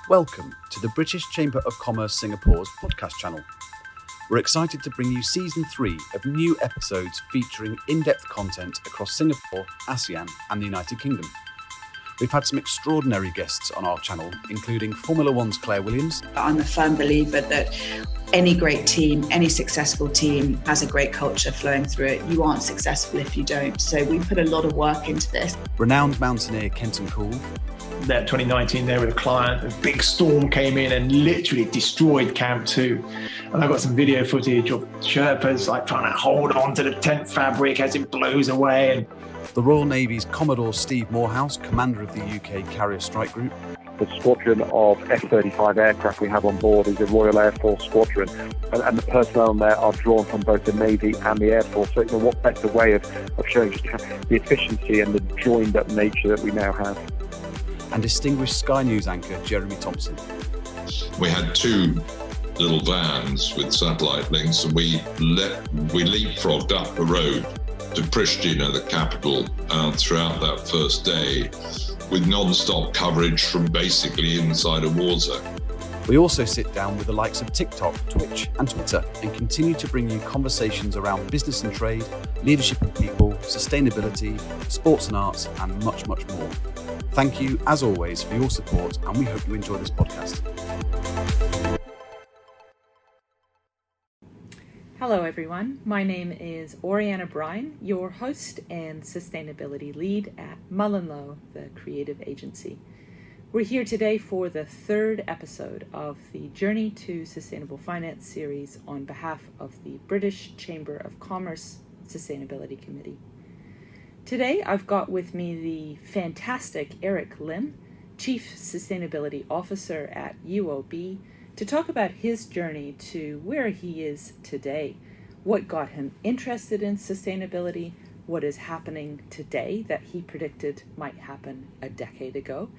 Welcome to the British Chamber of Commerce Singapore's podcast channel. We're excited to bring you season 3 of new episodes featuring in-depth content across Singapore, ASEAN and the United Kingdom. We've had some extraordinary guests on our channel, including Formula One's Claire Williams. I'm a firm believer that any great team, any successful team has a great culture flowing through it. You aren't successful if you don't. So we put a lot of work into this. Renowned mountaineer Kenton Cool. That 2019 there with a client, a big storm came in and literally destroyed Camp 2. And I've got some video footage of Sherpas like trying to hold on to the tent fabric as it blows away. And the Royal Navy's Commodore Steve Morehouse, commander of the UK Carrier Strike Group. The squadron of F-35 aircraft we have on board is a Royal Air Force squadron, and the personnel there are drawn from both the Navy and the Air Force. So what better way of showing just the efficiency and the joined-up nature that we now have. And distinguished Sky News anchor Jeremy Thompson. We had 2 little vans with satellite links, and we leapfrogged up the road to Pristina, the capital, throughout that first day, with non-stop coverage from basically inside a war zone. We also sit down with the likes of TikTok, Twitch and Twitter and continue to bring you conversations around business and trade, leadership and people, sustainability, sports and arts and much, much more. Thank you, as always, for your support and we hope you enjoy this podcast. Hello everyone, my name is Oriana Bryan, your host and sustainability lead at Mullenlow, the creative agency. We're here today for the 3rd episode of the Journey to Sustainable Finance series on behalf of the British Chamber of Commerce Sustainability Committee. Today I've got with me the fantastic Eric Lim, Chief Sustainability Officer at UOB, to talk about his journey to where he is today, what got him interested in sustainability, what is happening today that he predicted might happen a decade ago,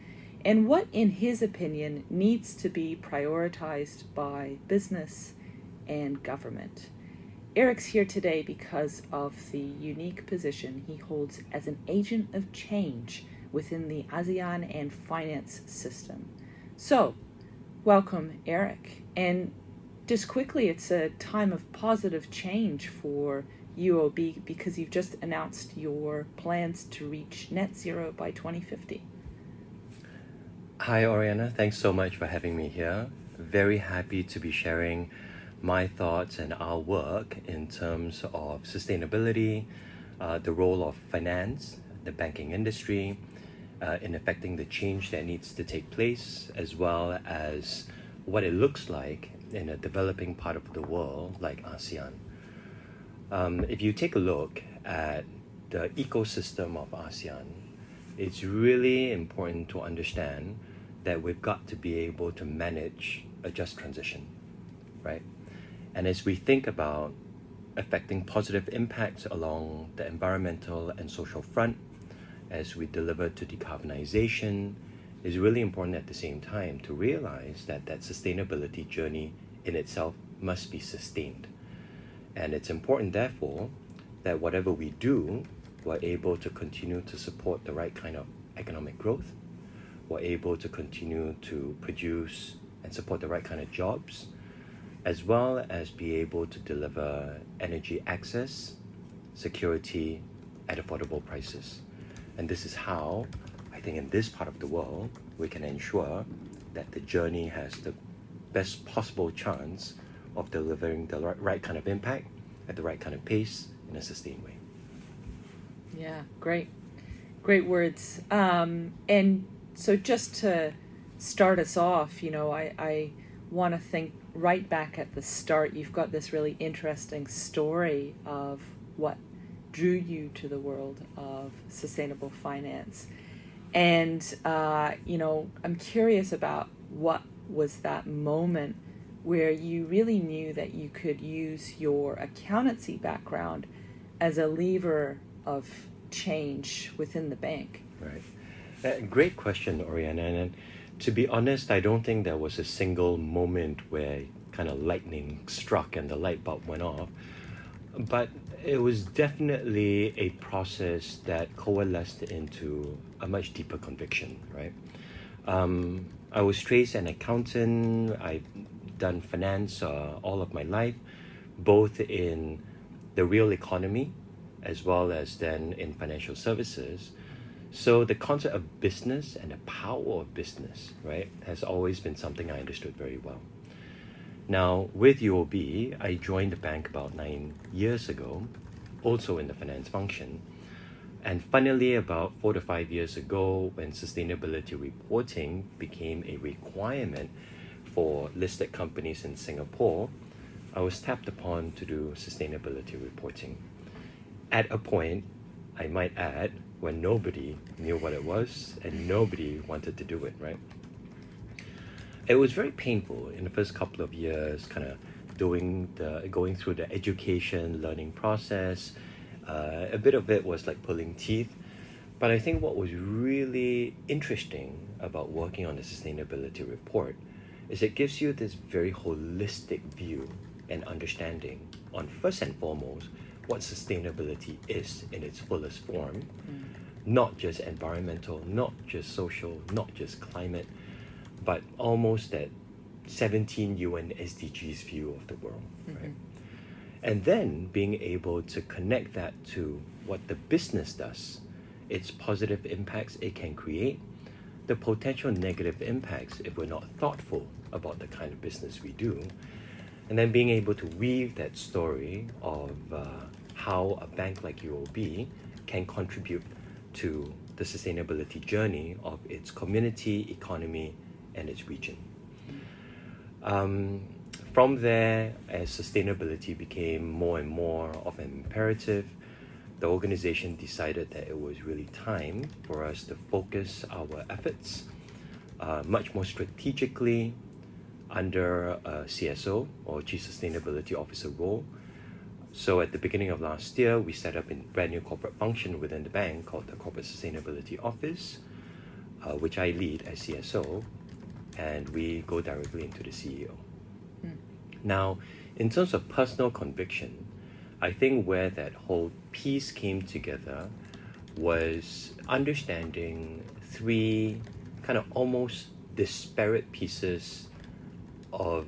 and what, in his opinion, needs to be prioritized by business and government. Eric's here today because of the unique position he holds as an agent of change within the ASEAN and finance system. So, welcome, Eric. And just quickly, it's a time of positive change for UOB because you've just announced your plans to reach net zero by 2050. Hi, Oriana. Thanks so much for having me here. Very happy to be sharing my thoughts and our work in terms of sustainability, the role of finance, the banking industry, in affecting the change that needs to take place, as well as what it looks like in a developing part of the world like ASEAN. If you take a look at the ecosystem of ASEAN, it's really important to understand that we've got to be able to manage a just transition, right? And as we think about affecting positive impacts along the environmental and social front, as we deliver to decarbonization, it's really important at the same time to realize that that sustainability journey in itself must be sustained. And it's important, therefore, that whatever we do, we're able to continue to support the right kind of economic growth, we're able to continue to produce and support the right kind of jobs, as well as be able to deliver energy access, security at affordable prices. And this is how, I think in this part of the world, we can ensure that the journey has the best possible chance of delivering the right kind of impact at the right kind of pace in a sustained way. Yeah, great words. And so just to start us off, I want to think right back at the start. You've got this really interesting story of what drew you to the world of sustainable finance. And, I'm curious about what was that moment where you really knew that you could use your accountancy background as a lever of change within the bank? Right. Great question, Oriana. And to be honest, I don't think there was a single moment where kind of lightning struck and the light bulb went off. But it was definitely a process that coalesced into a much deeper conviction, right? I was trained an accountant. I've done finance all of my life, both in the real economy as well as then in financial services. So the concept of business and the power of business, right, has always been something I understood very well. Now, with UOB, I joined the bank about 9 years ago, also in the finance function. And finally, about 4 to 5 years ago, when sustainability reporting became a requirement for listed companies in Singapore, I was tapped upon to do sustainability reporting. At a point, I might add, when nobody knew what it was and nobody wanted to do it, right? It was very painful in the first couple of years, kind of going through the education, learning process. A bit of it was like pulling teeth. But I think what was really interesting about working on the sustainability report is it gives you this very holistic view and understanding on, first and foremost, what sustainability is in its fullest form, not just environmental, not just social, not just climate, but almost that 17 UN SDGs view of the world, right? And then being able to connect that to what the business does, its positive impacts it can create, the potential negative impacts if we're not thoughtful about the kind of business we do, and then being able to weave that story of how a bank like UOB can contribute to the sustainability journey of its community, economy, and its region. From there, as sustainability became more and more of an imperative, the organization decided that it was really time for us to focus our efforts much more strategically under a CSO, or Chief Sustainability Officer role. So at the beginning of last year, we set up a brand new corporate function within the bank called the Corporate Sustainability Office, which I lead as CSO, and we go directly into the CEO. Now, in terms of personal conviction, I think where that whole piece came together was understanding three kind of almost disparate pieces of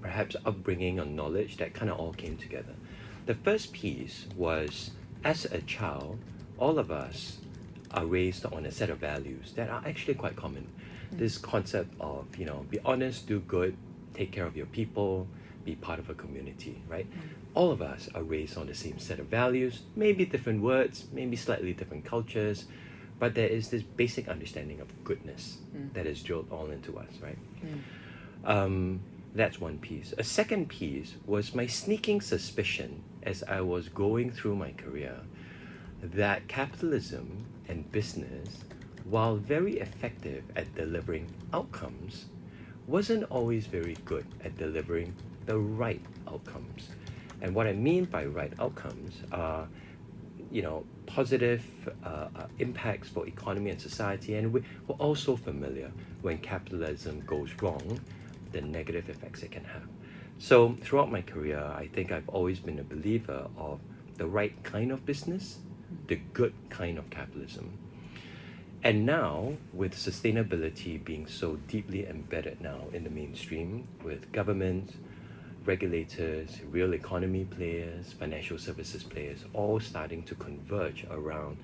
perhaps upbringing or knowledge that kind of all came together. The first piece was, as a child, all of us are raised on a set of values that are actually quite common. This concept of, be honest, do good, take care of your people, be part of a community, right? All of us are raised on the same set of values, maybe different words, maybe slightly different cultures, but there is this basic understanding of goodness that is drilled all into us, right? That's one piece. A second piece was my sneaking suspicion as I was going through my career that capitalism and business, while very effective at delivering outcomes, wasn't always very good at delivering the right outcomes. And what I mean by right outcomes are, positive impacts for economy and society. And we're also familiar when capitalism goes wrong, the negative effects it can have. So throughout my career, I think I've always been a believer of the right kind of business, the good kind of capitalism. And now, with sustainability being so deeply embedded now in the mainstream, with governments, regulators, real economy players, financial services players, all starting to converge around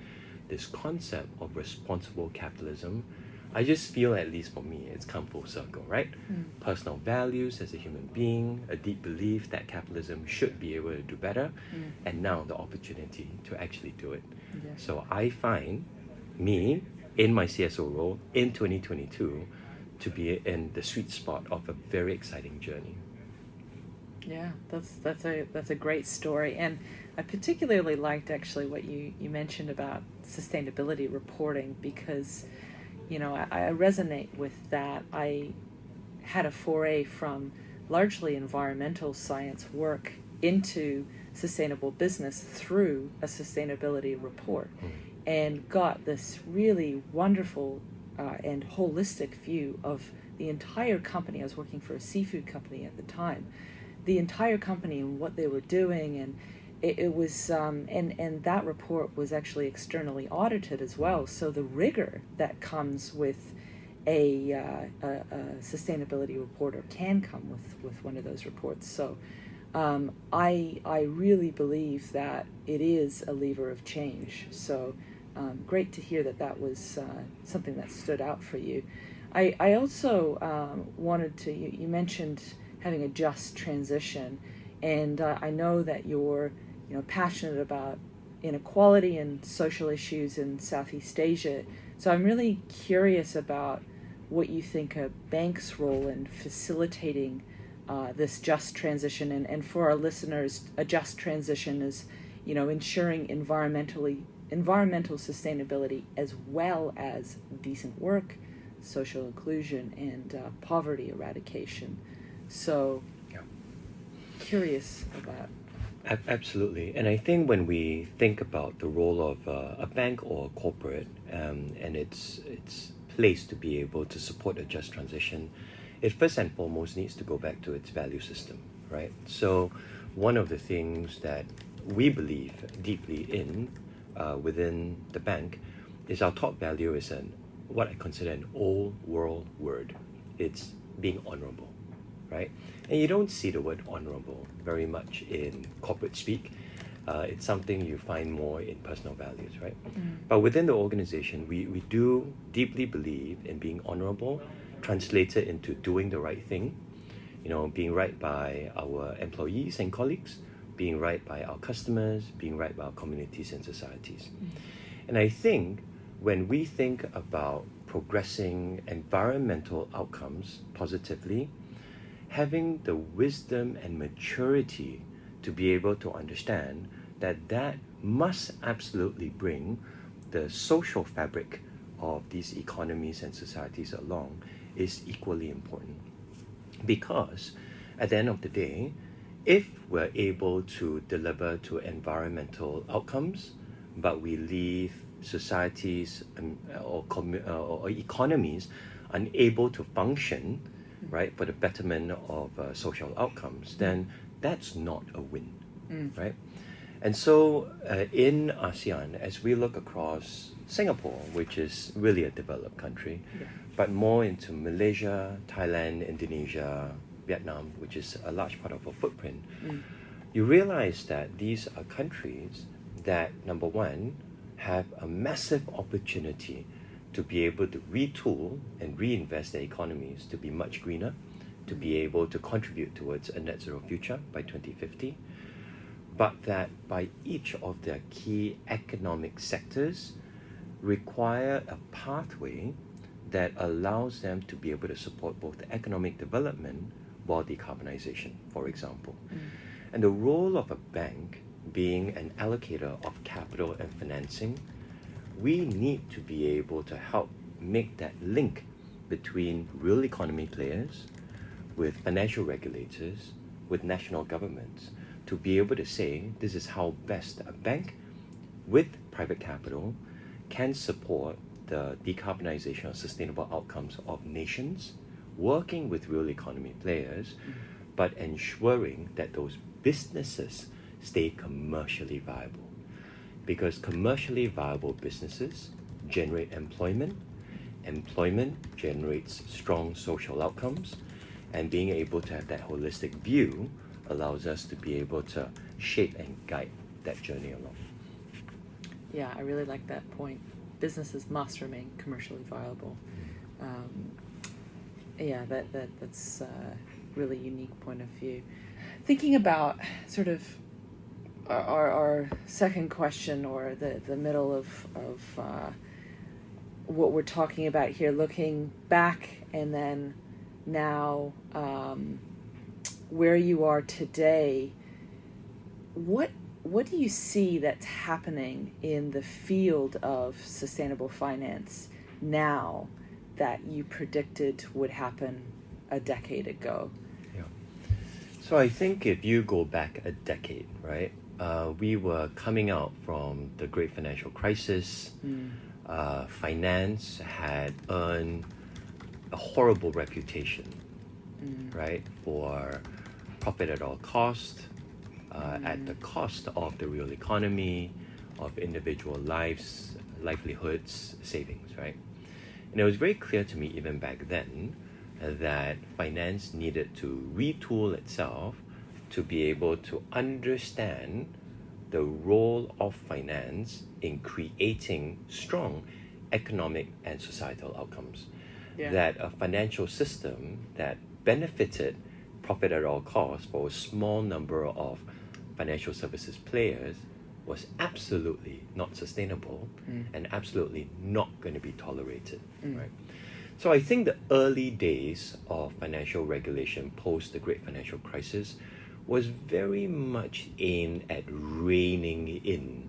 this concept of responsible capitalism, I just feel, at least for me, it's come full circle, right? Personal values as a human being, a deep belief that capitalism should be able to do better, and now the opportunity to actually do it. So I find me, in my CSO role in 2022, to be in the sweet spot of a very exciting journey. Yeah, that's a great story, and I particularly liked actually what you mentioned about sustainability reporting, because I resonate with that. I had a foray from largely environmental science work into sustainable business through a sustainability report, and got this really wonderful and holistic view of the entire company. I was working for a seafood company at the time. The entire company and what they were doing, and it was and that report was actually externally audited as well. So the rigor that comes with a sustainability reporter can come with one of those reports. So I really believe that it is a lever of change. So great to hear that was something that stood out for you. I also wanted to, you mentioned having a just transition, and I know that you're passionate about inequality and social issues in Southeast Asia. So I'm really curious about what you think a bank's role in facilitating this just transition. And for our listeners, a just transition is, ensuring environmental sustainability as well as decent work, social inclusion, and poverty eradication. So, curious about. Absolutely. And I think when we think about the role of a bank or a corporate and its place to be able to support a just transition, it first and foremost needs to go back to its value system, right? So one of the things that we believe deeply in within the bank is our top value is what I consider an old world word. It's being honorable, right? And you don't see the word honorable very much in corporate speak. It's something you find more in personal values, right? But within the organization, we do deeply believe in being honorable, translated into doing the right thing, being right by our employees and colleagues, being right by our customers, being right by our communities and societies. And I think when we think about progressing environmental outcomes positively, having the wisdom and maturity to be able to understand that must absolutely bring the social fabric of these economies and societies along is equally important. Because at the end of the day, if we're able to deliver to environmental outcomes, but we leave societies or economies unable to function, right, for the betterment of social outcomes, then that's not a win, right? And so in ASEAN, as we look across Singapore, which is really a developed country, but more into Malaysia, Thailand, Indonesia, Vietnam, which is a large part of our footprint, you realize that these are countries that, number one, have a massive opportunity to be able to retool and reinvest their economies to be much greener, to be able to contribute towards a net zero future by 2050, but that by each of their key economic sectors require a pathway that allows them to be able to support both the economic development while decarbonization, for example. And the role of a bank being an allocator of capital and financing, we need to be able to help make that link between real economy players with financial regulators, with national governments, to be able to say this is how best a bank with private capital can support the decarbonization of sustainable outcomes of nations, working with real economy players, but ensuring that those businesses stay commercially viable. Because commercially viable businesses generate employment, employment generates strong social outcomes, and being able to have that holistic view allows us to be able to shape and guide that journey along. Yeah, I really like that point. Businesses must remain commercially viable. That's a really unique point of view. Thinking about sort of our second question, or the middle of what we're talking about here, looking back and then now where you are today, what do you see that's happening in the field of sustainable finance now that you predicted would happen a decade ago? Yeah. So I think if you go back a decade, right, we were coming out from the great financial crisis. Finance had earned a horrible reputation, right, for profit at all cost, at the cost of the real economy, of individual lives, livelihoods, savings, right? And it was very clear to me even back then that finance needed to retool itself to be able to understand the role of finance in creating strong economic and societal outcomes. Yeah. That a financial system that benefited profit at all costs for a small number of financial services players was absolutely not sustainable and absolutely not going to be tolerated, right? So I think the early days of financial regulation post the Great Financial Crisis was very much aimed at reining in,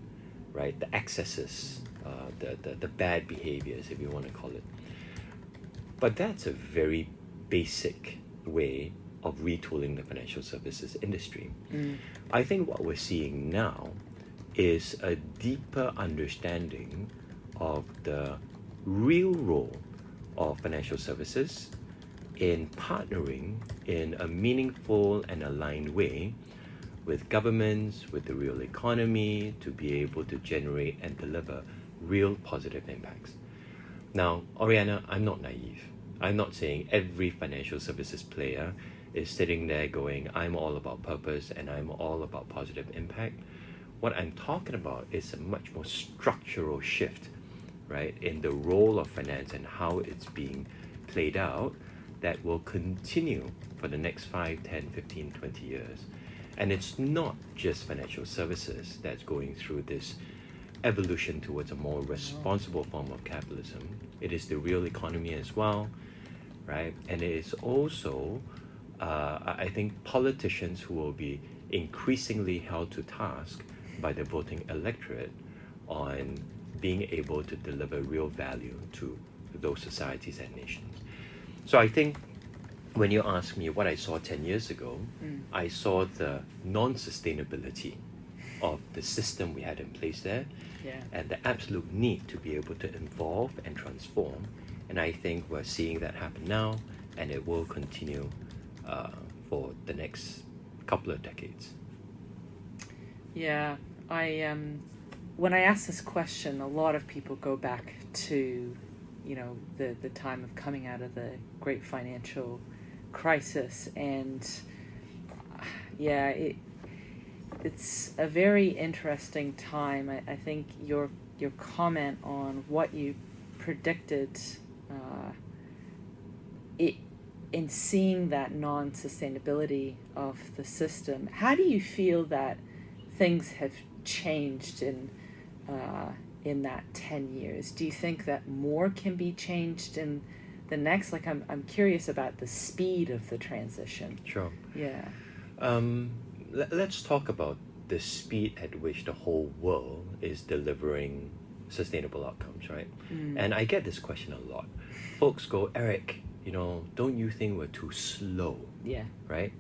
right, the excesses, the bad behaviors, if you want to call it. But that's a very basic way of retooling the financial services industry. I think what we're seeing now is a deeper understanding of the real role of financial services in partnering in a meaningful and aligned way with governments, with the real economy, to be able to generate and deliver real positive impacts. Now, Oriana, I'm not naive. I'm not saying every financial services player is sitting there going, I'm all about purpose and I'm all about positive impact. What I'm talking about is a much more structural shift, right, in the role of finance and how it's being played out that will continue for the next 5, 10, 15, 20 years. And it's not just financial services that's going through this evolution towards a more responsible form of capitalism. It is the real economy as well, right? And it is also, I think, politicians who will be increasingly held to task by the voting electorate on being able to deliver real value to those societies and nations. So I think when you ask me what I saw 10 years ago, I saw the non-sustainability of the system we had in place there, and the absolute need to be able to evolve and transform. And I think we're seeing that happen now, and it will continue for the next couple of decades. Yeah, when I ask this question, a lot of people go back to, the time of coming out of the Great Financial Crisis, and it's a very interesting time. I think your comment on what you predicted, in seeing that non-sustainability of the system, how do you feel that things have changed in that 10 years? Do you think that more can be changed in the next? Like, I'm curious about the speed of the transition. Sure. Yeah. Let's talk about the speed at which the whole world is delivering sustainable outcomes, right? And I get this question a lot. Folks go, Eric, don't you think we're too slow? Yeah. Right?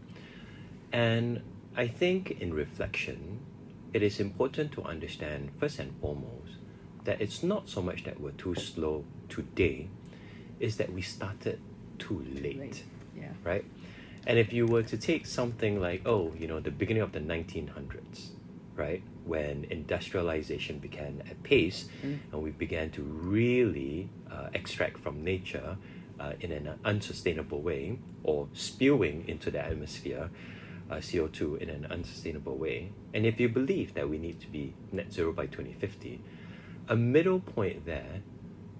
And I think in reflection, it is important to understand first and foremost that it's not so much that we're too slow today, is that we started too late. Yeah. Right? And if you were to take something like, the beginning of the 1900s, right, when industrialization began at pace and we began to really extract from nature in an unsustainable way, or spewing into the atmosphere CO2 in an unsustainable way. And if you believe that we need to be net zero by 2050, a middle point there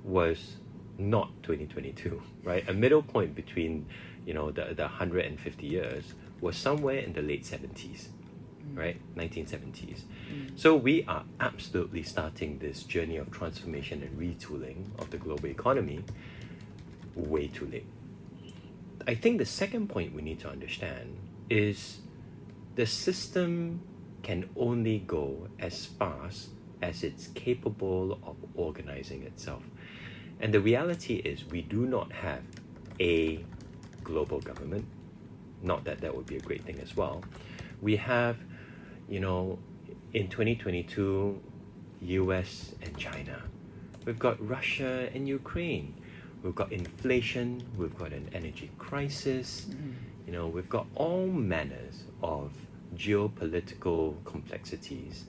was not 2022, right? A middle point between, the 150 years was somewhere in the late 70s, right? 1970s. So we are absolutely starting this journey of transformation and retooling of the global economy way too late. I think the second point we need to understand is the system can only go as fast as it's capable of organizing itself. And the reality is we do not have a global government, not that that would be a great thing as well. We have, in 2022, US and China. We've got Russia and Ukraine. We've got inflation, we've got an energy crisis, we've got all manners of geopolitical complexities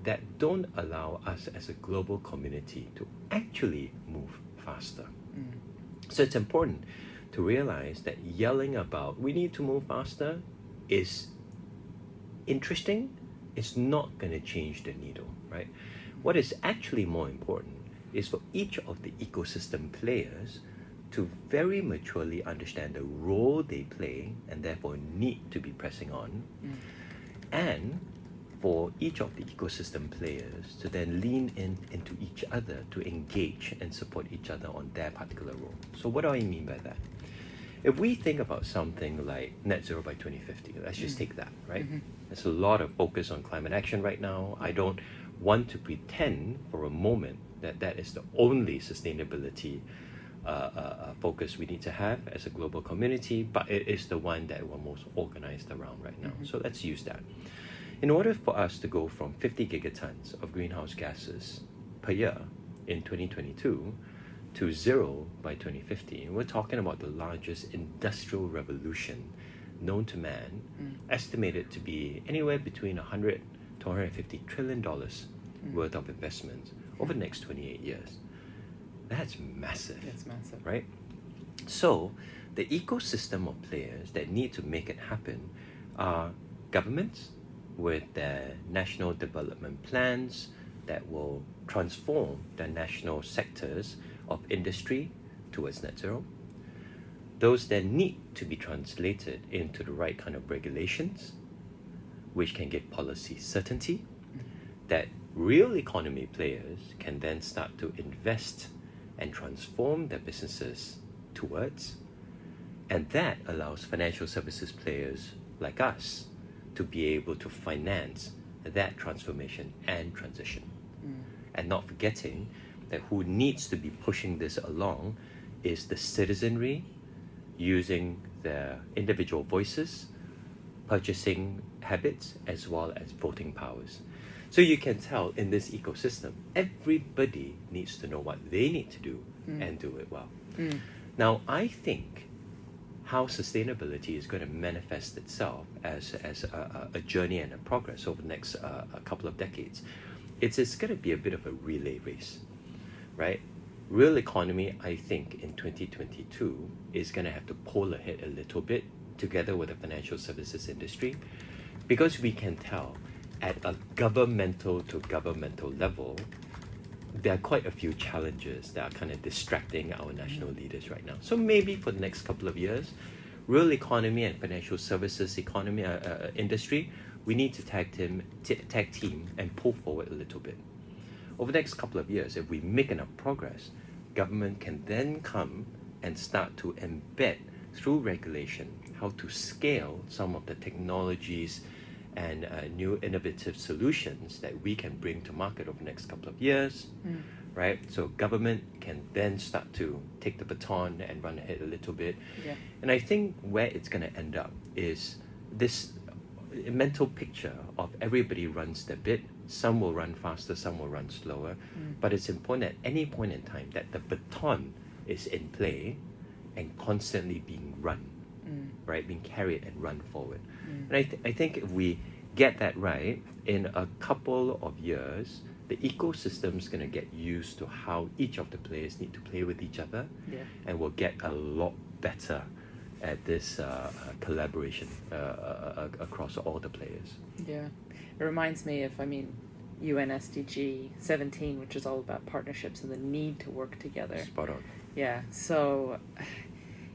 that don't allow us as a global community to actually move faster. So it's important to realize that yelling about we need to move faster is interesting. It's not going to change the needle, right? What is actually more important is for each of the ecosystem players to very maturely understand the role they play and therefore need to be pressing on, and for each of the ecosystem players to then lean into each other to engage and support each other on their particular role. So what do I mean by that? If we think about something like net zero by 2050, let's just take that, right? There's a lot of focus on climate action right now. I don't want to pretend for a moment that that is the only sustainability focus we need to have as a global community, but it is the one that we're most organized around right now. So let's use that. In order for us to go from 50 gigatons of greenhouse gases per year in 2022 to zero by 2050, we're talking about the largest industrial revolution known to man, estimated to be anywhere between 100 to 150 trillion dollars worth of investment over the next 28 years. That's massive. It's massive. Right? So the ecosystem of players that need to make it happen are governments with their national development plans that will transform their national sectors of industry towards net zero. Those that need to be translated into the right kind of regulations, which can give policy certainty, that real economy players can then start to invest and transform their businesses towards, and that allows financial services players like us to be able to finance that transformation and transition. And not forgetting that who needs to be pushing this along is the citizenry, using their individual voices, purchasing habits, as well as voting powers. So you can tell in this ecosystem, everybody needs to know what they need to do and do it well. Now, I think how sustainability is going to manifest itself as a journey and a progress over the next a couple of decades, it's going to be a bit of a relay race, right? Real economy, I think, in 2022 is going to have to pull ahead a little bit together with the financial services industry, because we can tell at a governmental to governmental level, there are quite a few challenges that are kind of distracting our national leaders right now. So maybe for the next couple of years, real economy and financial services economy industry, we need to tag team and pull forward a little bit. Over the next couple of years, if we make enough progress, government can then come and start to embed through regulation how to scale some of the technologies and new innovative solutions that we can bring to market over the next couple of years, right? So government can then start to take the baton and run ahead a little bit. And I think where it's going to end up is this mental picture of everybody runs their bit. Some will run faster, some will run slower, but it's important at any point in time that the baton is in play and constantly being run, right? Being carried and run forward. And I think if we get that right, in a couple of years, the ecosystem is going to get used to how each of the players need to play with each other, and we'll get a lot better at this collaboration across all the players. Yeah, it reminds me of, UN SDG 17, which is all about partnerships and the need to work together. Spot on. Yeah, so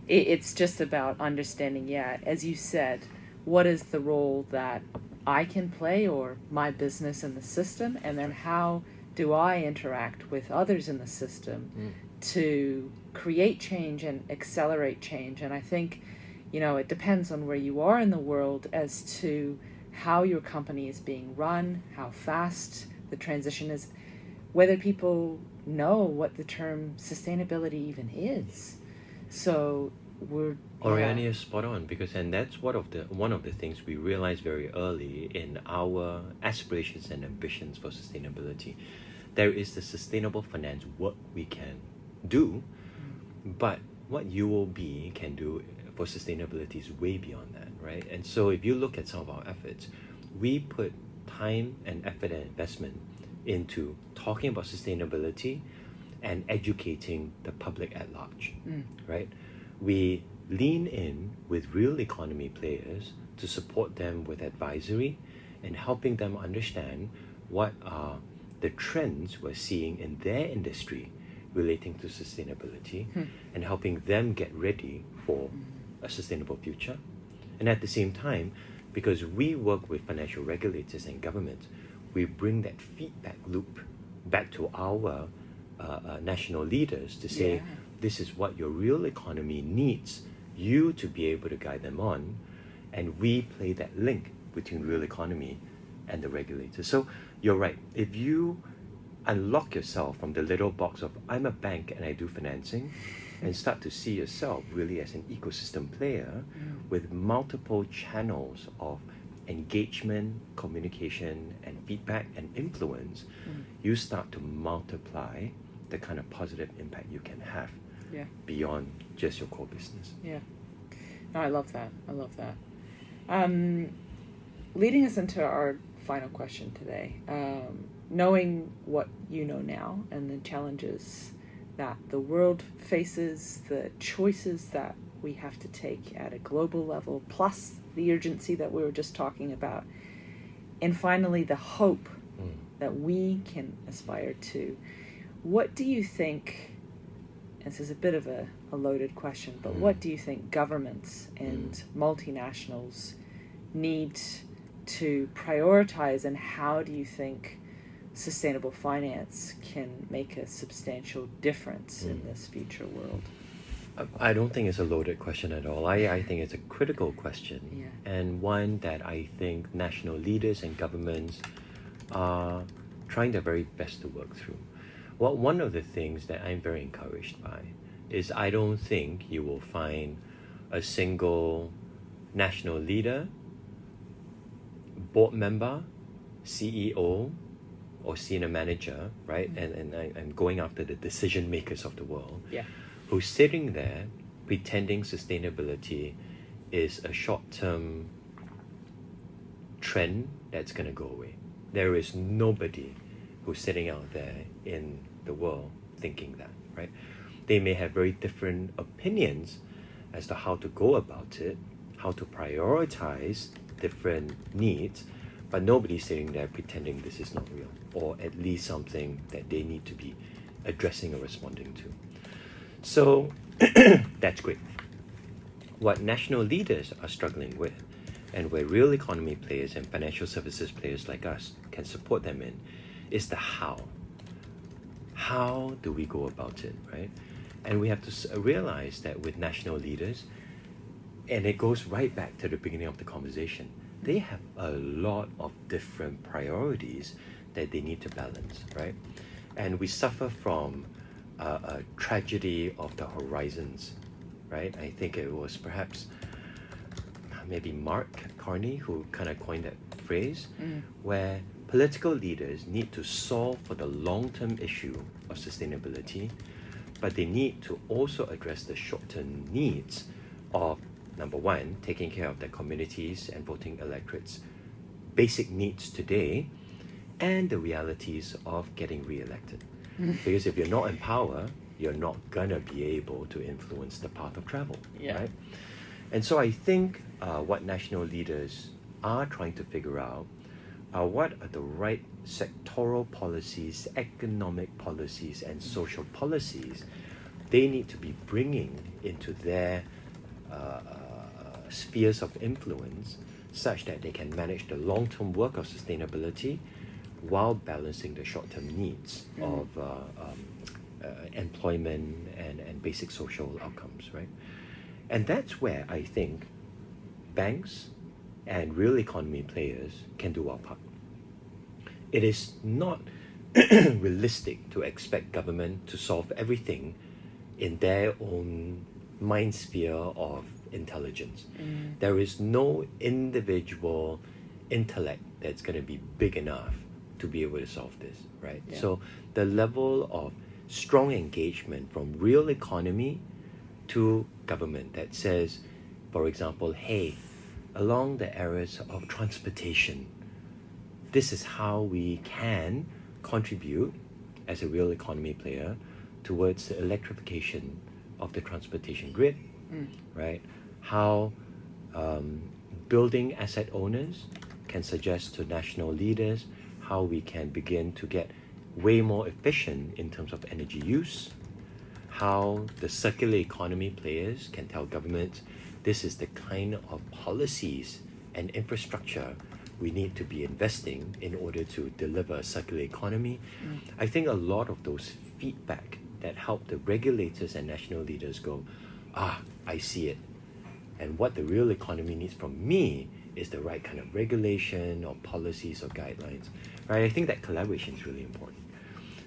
it's just about understanding, as you said, what is the role that I can play or my business in the system, and then how do I interact with others in the system to create change and accelerate change. And I think, it depends on where you are in the world as to how your company is being run, how fast the transition is, whether people know what the term sustainability even is. So Oriana is spot on, and that's one of the things we realized very early in our aspirations and ambitions for sustainability. There is the sustainable finance work we can do, but what UOB can do for sustainability is way beyond that, right? And so if you look at some of our efforts, we put time and effort and investment into talking about sustainability and educating the public at large, right? We lean in with real economy players to support them with advisory and helping them understand what are the trends we're seeing in their industry relating to sustainability and helping them get ready for a sustainable future. And at the same time, because we work with financial regulators and governments, we bring that feedback loop back to our national leaders to say, this is what your real economy needs you to be able to guide them on. And we play that link between real economy and the regulators. So you're right. If you unlock yourself from the little box of I'm a bank and I do financing and start to see yourself really as an ecosystem player with multiple channels of engagement, communication, and feedback and influence, you start to multiply the kind of positive impact you can have beyond just your core business. Yeah. No, I love that. I love that. Leading us into our final question today, knowing what you know now and the challenges that the world faces, the choices that we have to take at a global level, plus the urgency that we were just talking about, and finally the hope that we can aspire to, what do you think, this is a bit of a loaded question, but what do you think governments and multinationals need to prioritize, and how do you think sustainable finance can make a substantial difference in this future world? I don't think it's a loaded question at all. I think it's a critical question, and one that I think national leaders and governments are trying their very best to work through. Well, one of the things that I'm very encouraged by is I don't think you will find a single national leader, board member, CEO, or senior manager, right? And I'm going after the decision makers of the world, who's sitting there pretending sustainability is a short-term trend that's going to go away. There is nobody who's sitting out there in the world thinking that, right? They may have very different opinions as to how to go about it, how to prioritize different needs, but nobody's sitting there pretending this is not real, or at least something that they need to be addressing or responding to. So that's great. What national leaders are struggling with, and where real economy players and financial services players like us can support them in, is the how. How do we go about it, right? And we have to realize that with national leaders, and it goes right back to the beginning of the conversation, they have a lot of different priorities that they need to balance, right? And we suffer from a tragedy of the horizons, right? I think it was perhaps maybe Mark Carney who kind of coined that phrase, where political leaders need to solve for the long-term issue of sustainability, but they need to also address the short-term needs of, number one, taking care of their communities and voting electorates' basic needs today, and the realities of getting re-elected. Because if you're not in power, you're not gonna be able to influence the path of travel, right? And so I think what national leaders are trying to figure out are what are the right sectoral policies, economic policies, and social policies they need to be bringing into their spheres of influence, such that they can manage the long-term work of sustainability while balancing the short-term needs of employment and basic social outcomes, right? And that's where I think banks and real economy players can do our part. It is not realistic to expect government to solve everything in their own mind sphere of intelligence. There is no individual intellect that's going to be big enough to be able to solve this, right? So the level of strong engagement from real economy to government that says, for example, hey, along the areas of transportation, this is how we can contribute as a real economy player towards the electrification of the transportation grid, right? How building asset owners can suggest to national leaders how we can begin to get way more efficient in terms of energy use, how the circular economy players can tell governments this is the kind of policies and infrastructure we need to be investing in order to deliver a circular economy. I think a lot of those feedback that help the regulators and national leaders go, I see it. And what the real economy needs from me is the right kind of regulation or policies or guidelines, right? I think that collaboration is really important.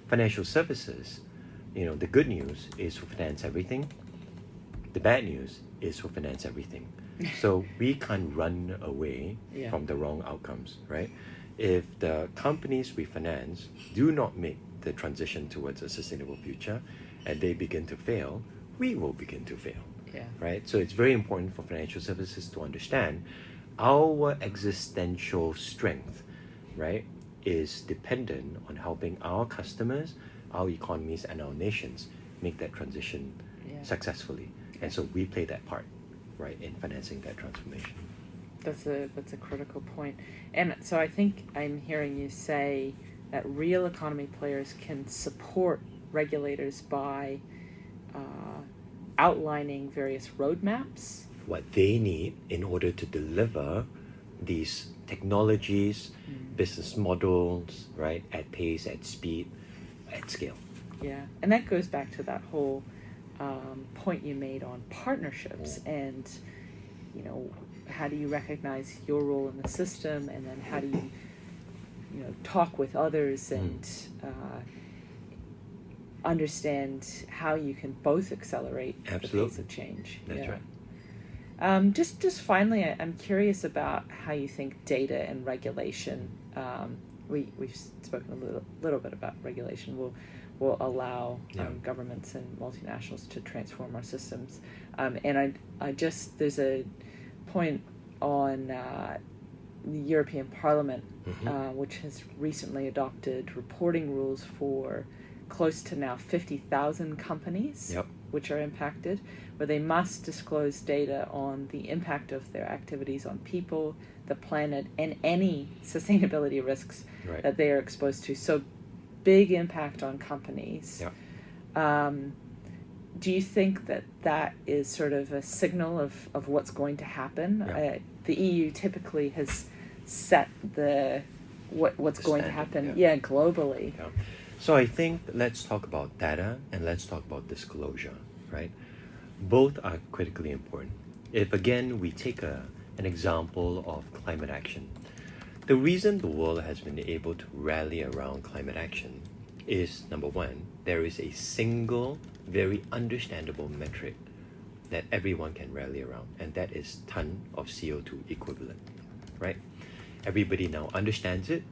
Financial services, the good news is to finance everything. The bad news is to finance everything. So we can't run away from the wrong outcomes, right? If the companies we finance do not make the transition towards a sustainable future and they begin to fail, we will begin to fail, right? So it's very important for financial services to understand our existential strength, right, is dependent on helping our customers, our economies, and our nations make that transition successfully. And so we play that part, right, in financing that transformation. That's a critical point. And so I think I'm hearing you say that real economy players can support regulators by outlining various roadmaps. What they need in order to deliver these technologies, business models, right, at pace, at speed, at scale. Yeah, and that goes back to that whole point you made on partnerships and, how do you recognize your role in the system, and then how do you, talk with others and understand how you can both accelerate the pace of change. That's right. Just finally, I'm curious about how you think data and regulation. We've spoken a little bit about regulation. Will allow governments and multinationals to transform our systems. And I just there's a point on the European Parliament, which has recently adopted reporting rules for close to now 50,000 companies which are impacted, where they must disclose data on the impact of their activities on people, the planet, and any sustainability risks that they are exposed to. So big impact on companies. Do you think that is sort of a signal of what's going to happen? The EU typically has set what's going to happen globally. So I think let's talk about data and let's talk about disclosure, right? Both are critically important. If again we take an example of climate action, the reason the world has been able to rally around climate action is, number one, there is a single, very understandable metric that everyone can rally around, and that is ton of CO2 equivalent, right? Everybody now understands it.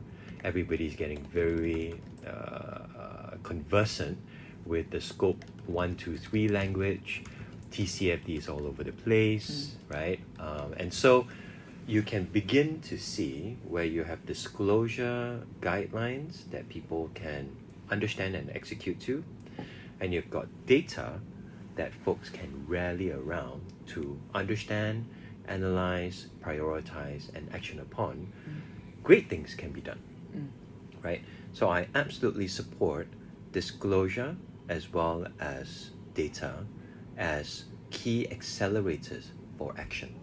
Everybody's getting very conversant with the scope 1, 2, 3 language. TCFD is all over the place, right? And so you can begin to see where you have disclosure guidelines that people can understand and execute to, and you've got data that folks can rally around to understand, analyze, prioritize, and action upon. Great things can be done, right? So I absolutely support disclosure as well as data as key accelerators for action.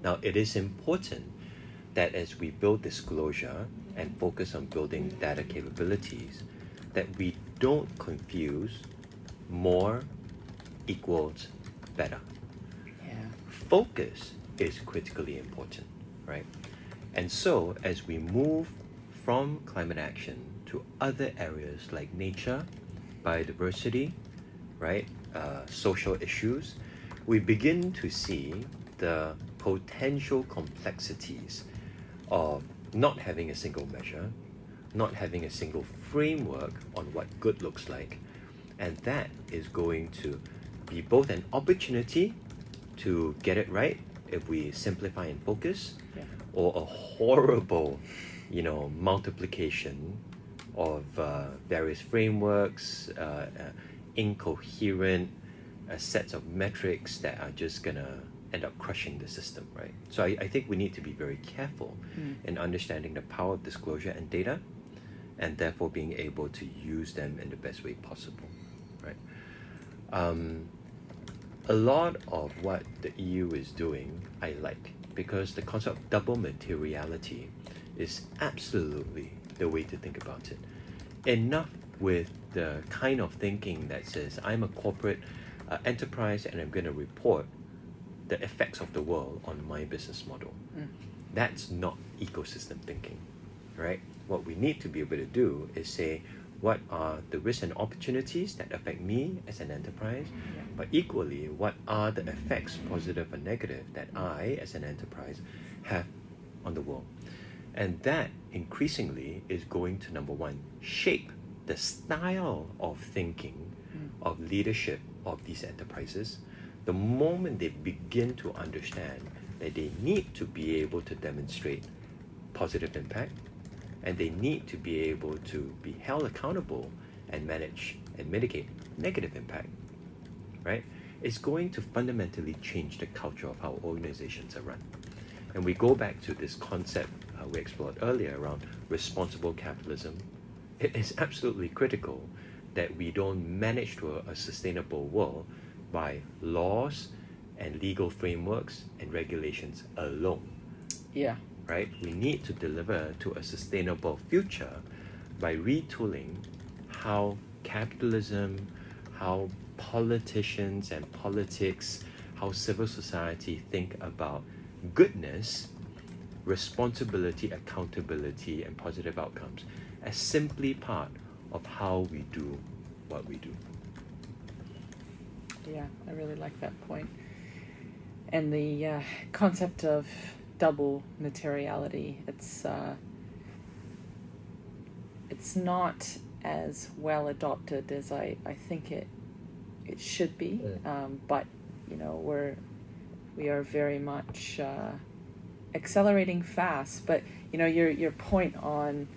Now, it is important that as we build disclosure and focus on building data capabilities, that we don't confuse more equals better. Focus is critically important, right? And so as we move from climate action to other areas like nature, biodiversity, right, social issues, we begin to see the potential complexities of not having a single measure, not having a single framework on what good looks like. And that is going to be both an opportunity to get it right if we simplify and focus, or a horrible, multiplication of various frameworks, incoherent sets of metrics that are just gonna end up crushing the system, right? So I think we need to be very careful in understanding the power of disclosure and data, and therefore being able to use them in the best way possible, right? A lot of what the EU is doing, I like, because the concept of double materiality is absolutely the way to think about it. Enough with the kind of thinking that says, I'm a corporate enterprise and I'm going to report the effects of the world on my business model. That's not ecosystem thinking, right? What we need to be able to do is say, what are the risks and opportunities that affect me as an enterprise? But equally, what are the effects, positive or negative, that I as an enterprise have on the world? And that increasingly is going to, number one, shape the style of thinking, of leadership of these enterprises. The moment they begin to understand that they need to be able to demonstrate positive impact, and they need to be able to be held accountable and manage and mitigate negative impact, right? It's going to fundamentally change the culture of how organizations are run. And we go back to this concept we explored earlier around responsible capitalism. It is absolutely critical that we don't manage to a sustainable world by laws and legal frameworks and regulations alone. Yeah. Right? We need to deliver to a sustainable future by retooling how capitalism, how politicians and politics, how civil society think about goodness, responsibility, accountability, and positive outcomes as simply part of how we do what we do. Yeah, I really like that point. And the concept of double materiality, it's not as well adopted as I think it should be. But you know, we are very much accelerating fast. But you know, your point on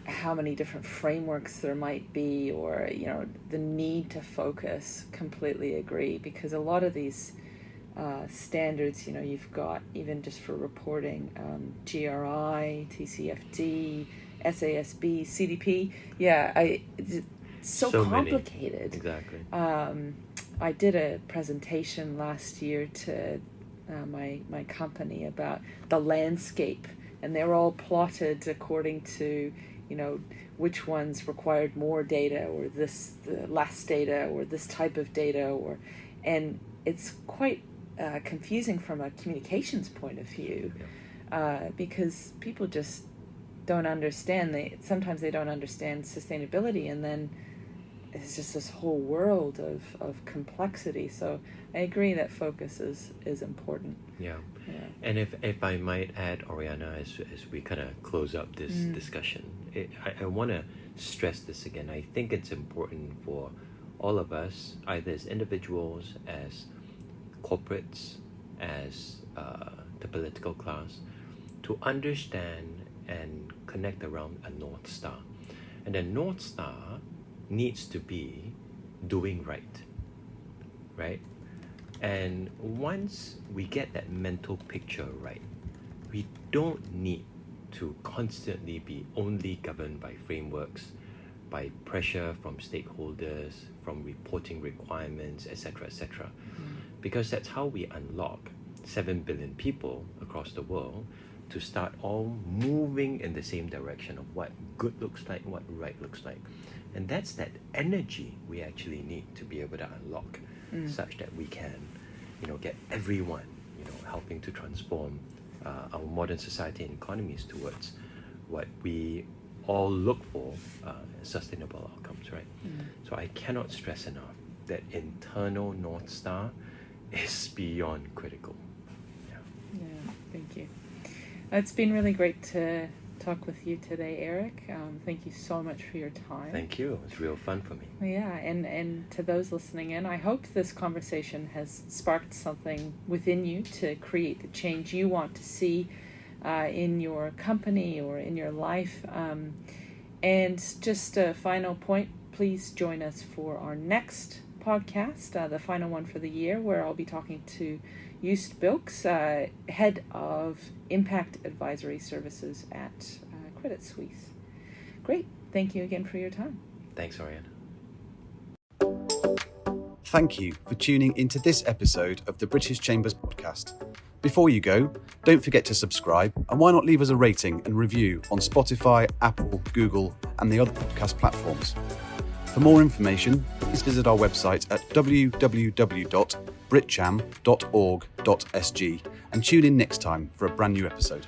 how many different frameworks there might be, or you know, the need to focus, completely agree, because a lot of these standards, you know, you've got even just for reporting, GRI, TCFD, SASB, CDP. Yeah, it's so complicated. Many. Exactly. I did a presentation last year to my company about the landscape, and they were all plotted according to, you know, which ones required more data, or the less data, or this type of data, and it's quite confusing from a communications point of view, because people just don't understand. Sometimes they don't understand sustainability, and then it's just this whole world of complexity. So I agree that focus is important. Yeah. And if I might add, Oriana, as we kind of close up this discussion, I want to stress this again. I think it's important for all of us, either as individuals, as corporates, as the political class, to understand and connect around a North Star. And the North Star needs to be doing right? And once we get that mental picture right, we don't need to constantly be only governed by frameworks, by pressure from stakeholders, from reporting requirements, etc., etc. Because that's how we unlock 7 billion people across the world to start all moving in the same direction of what good looks like, what right looks like. And that's that energy we actually need to be able to unlock, such that we can, you know, get everyone, you know, helping to transform our modern society and economies towards what we all look for, sustainable outcomes, right? So I cannot stress enough that internal North Star is beyond critical. Yeah, thank you. It's been really great to talk with you today, Eric. Thank you so much for your time. Thank you. It's real fun for me. Yeah, and to those listening in, I hope this conversation has sparked something within you to create the change you want to see in your company or in your life. And just a final point please join us for our next podcast, the final one for the year, where I'll be talking to Joost Bilks, Head of Impact Advisory Services at Credit Suisse. Great. Thank you again for your time. Thanks, Oriana. Thank you for tuning into this episode of the British Chambers podcast. Before you go, don't forget to subscribe, and why not leave us a rating and review on Spotify, Apple, Google, and the other podcast platforms. For more information, please visit our website at www.britcham.org.sg and tune in next time for a brand new episode.